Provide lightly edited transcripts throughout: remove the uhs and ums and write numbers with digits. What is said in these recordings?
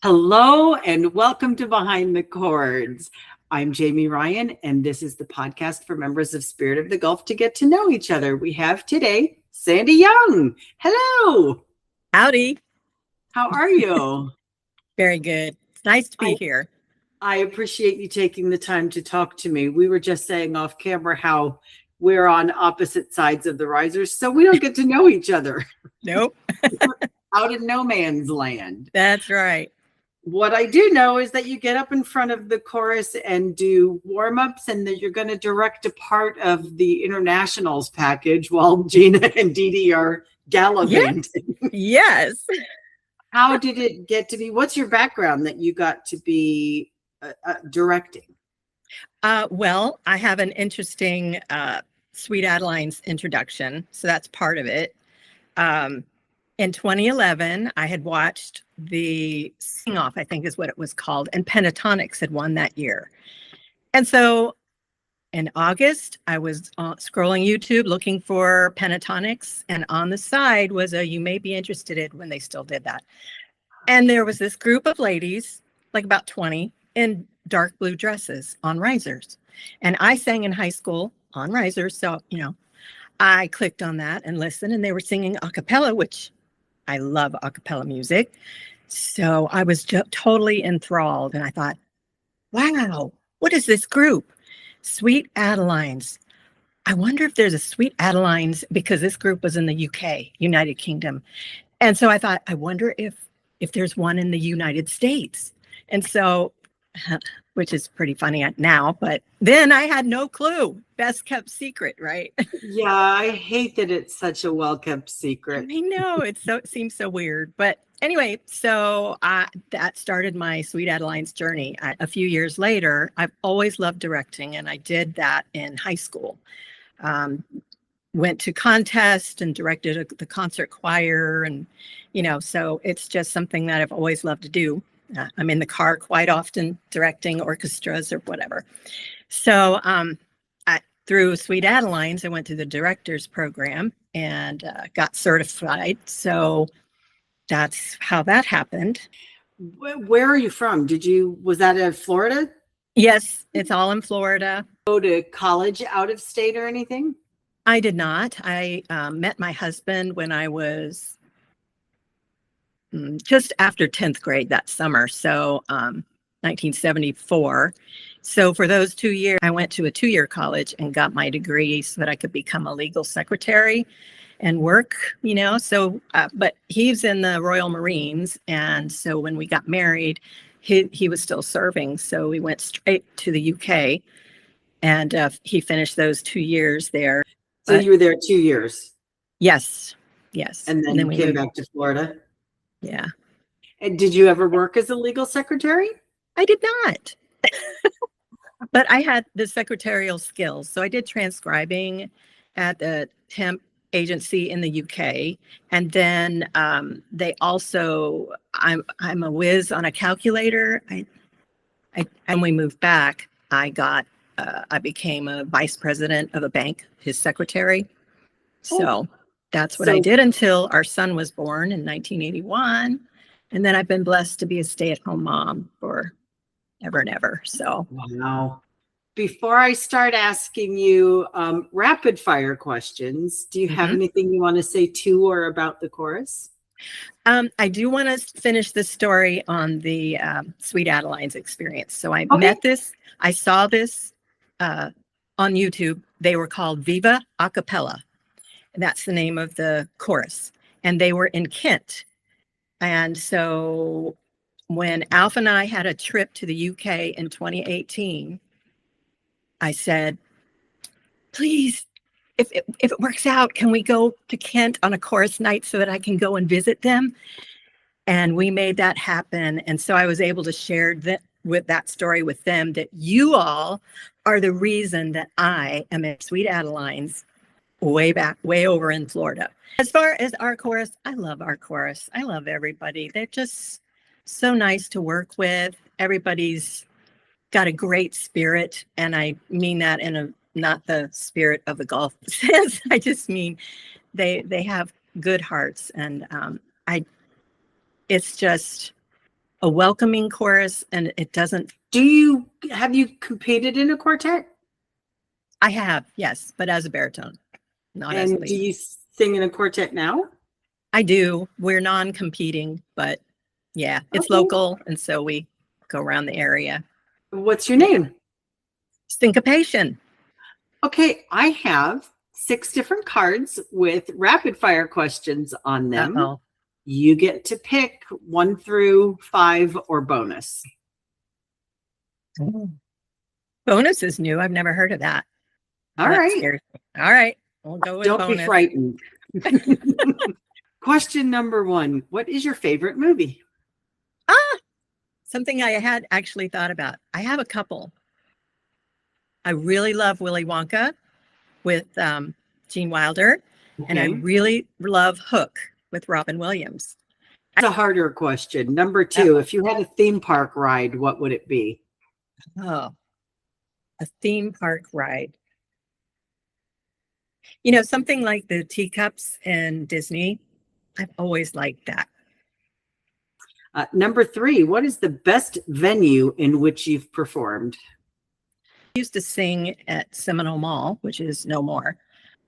Hello and welcome to Behind the Chords. I'm Jamie Ryan, and this is the podcast for members of Spirit of the Gulf to get to know each other. We have today Sandy Young. Hello. Howdy. How are you? Very good. It's nice to be here. I appreciate you taking the time to talk to me. We were just saying off camera how we're on opposite sides of the risers, so we don't get to know each other. Nope. Out in no man's land. That's right. What I do know is that you get up in front of the chorus and do warm-ups, and that you're going to direct a part of the internationals package while Gina and Dee Dee are gallivanting. Yes. How did it get to be? What's your background that you got to be directing? Well, I have an interesting Sweet Adelines introduction, so that's part of it. In 2011, I had watched the Sing-Off, I think is what it was called, and Pentatonics had won that year. And so in August, I was scrolling YouTube looking for Pentatonics, and on the side was a You May Be Interested In, when they still did that. And there was this group of ladies, like about 20, in dark blue dresses on risers. And I sang in high school on risers, so, I clicked on that and listened, and they were singing a cappella, which I love a cappella music. So I was totally enthralled, and I thought, wow, what is this group? Sweet Adelines. I wonder if there's a Sweet Adelines, because this group was in the UK, United Kingdom. And so I thought, I wonder if there's one in the United States. And so, which is pretty funny now, but then I had no clue. Best kept secret, right? Yeah, I hate that it's such a well-kept secret. I know, it seems so weird. But anyway, so that started my Sweet Adelines journey. A few years later, I've always loved directing, and I did that in high school. Went to contests and directed the concert choir, and so it's just something that I've always loved to do. I'm in the car quite often directing orchestras or whatever. So through Sweet Adelines, I went to the director's program and got certified. So that's how that happened. Where are you from? Was that in Florida? Yes, it's all in Florida. Go to college out of state or anything? I did not. I met my husband when I was just after 10th grade that summer. So 1974. So for those 2 years, I went to a 2-year college and got my degree so that I could become a legal secretary and work, So, but he's in the Royal Marines. And so when we got married, he was still serving. So we went straight to the UK, and he finished those 2 years there. So you were there 2 years? Yes. And then we came back to Florida? Yeah. And did you ever work as a legal secretary? I did not. But I had the secretarial skills. So I did transcribing at the temp agency in the UK. And then they also, I'm a whiz on a calculator. And we moved back, I became a vice president of a bank, his secretary. So that's what I did until our son was born in 1981. And then I've been blessed to be a stay-at-home mom for ever and ever. So wow. Before I start asking you rapid fire questions, do you have anything you want to say to or about the chorus? I do want to finish the story on the Sweet Adelines experience. So I saw this on YouTube. They were called Viva a Cappella. That's the name of the chorus. And they were in Kent. And so when Alf and I had a trip to the UK in 2018, I said, please, if it works out, can we go to Kent on a chorus night so that I can go and visit them? And we made that happen. And so I was able to share that story with them, that you all are the reason that I am at Sweet Adelines way over in Florida. As far as our chorus, I love our chorus. I love everybody. They're just so nice to work with. Everybody's got a great spirit, and I mean that in not the spirit of the golf sense. I just mean they have good hearts, and it's just a welcoming chorus, and it doesn't. Have you competed in a quartet? I have, yes, but as a baritone, not as a And lead. do you sing in a quartet now? I do. We're non-competing, but yeah, it's Okay. local, and so we go around the area. What's your name? Syncopation. Okay, I have 6 different cards with rapid fire questions on them. Uh-oh. You get to pick 1 through 5 or bonus. Oh. Bonus is new. I've never heard of that. All That right. scares me. All right. We'll go with Don't bonus. be frightened. Question number 1. What is your favorite movie? Something I had actually thought about. I have a couple. I really love Willy Wonka with Gene Wilder, and I Okay. really love Hook with Robin Williams. That's a harder question. Number 2, if you had a theme park ride, what would it be? Oh, a theme park ride. You know, something like the teacups in Disney. I've always liked that. Number 3, what is the best venue in which you've performed? I used to sing at Seminole Mall, which is no more,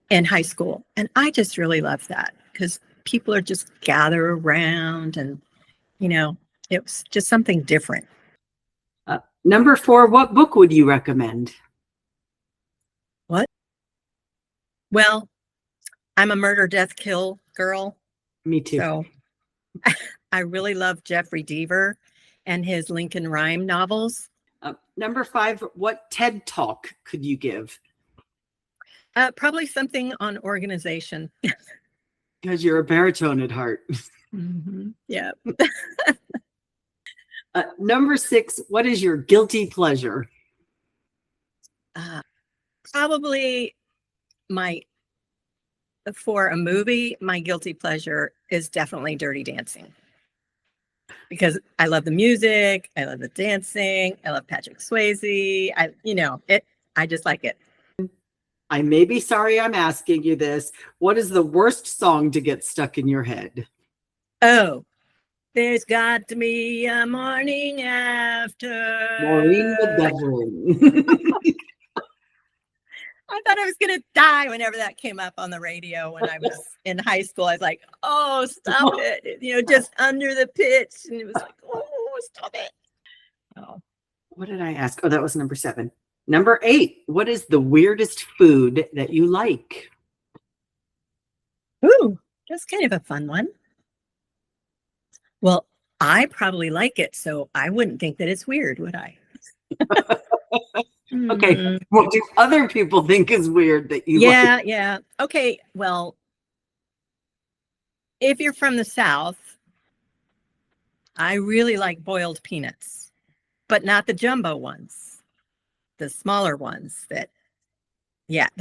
in high school. And I just really love that because people are just gather around and, you know, it was just something different. Number 4, what book would you recommend? What? Well, I'm a murder, death, kill girl. Me too. So I really love Jeffrey Deaver and his Lincoln Rhyme novels. Number 5, what TED Talk could you give? Probably something on organization. Because you're a baritone at heart. Mm-hmm. Yeah. Number 6, what is your guilty pleasure? Probably for a movie, my guilty pleasure is definitely Dirty Dancing. Because I love the music, I love the dancing, I love Patrick Swayze. I just like it. I may be sorry I'm asking you this. What is the worst song to get stuck in your head? Oh, there's got to be a morning after. Maureen the Devlin. I thought I was going to die whenever that came up on the radio when I was in high school. I was like, oh, stop it. You know, just under the pitch. And it was like, oh, stop it. Oh. What did I ask? Oh, that was number 7. Number 8, what is the weirdest food that you like? Ooh, that's kind of a fun one. Well, I probably like it, so I wouldn't think that it's weird, would I? Okay. What do other people think is weird that you like? Yeah. Okay, well, if you're from the South, I really like boiled peanuts, but not the jumbo ones, the smaller ones that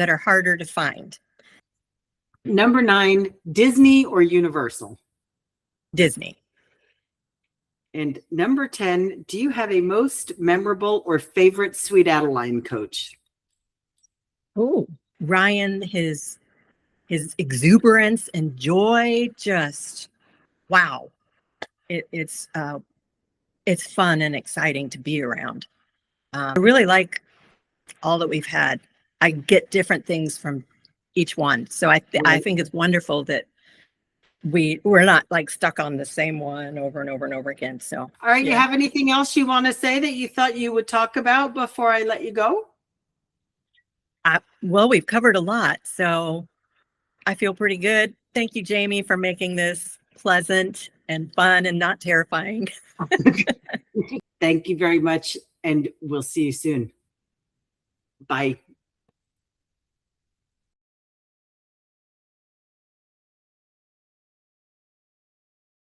are harder to find. Number 9, Disney or Universal? Disney. And number 10, do you have a most memorable or favorite Sweet Adeline coach? Oh, Ryan, his exuberance and joy, just wow. It's fun and exciting to be around. I really like all that we've had. I get different things from each one. So I think it's wonderful that we're not like stuck on the same one over and over and over again. So all right, yeah. You have anything else you want to say that you thought you would talk about before I let you go? Well, we've covered a lot, so I feel pretty good. Thank you, Jamie, for making this pleasant and fun and not terrifying. Thank you very much, and we'll see you soon. Bye.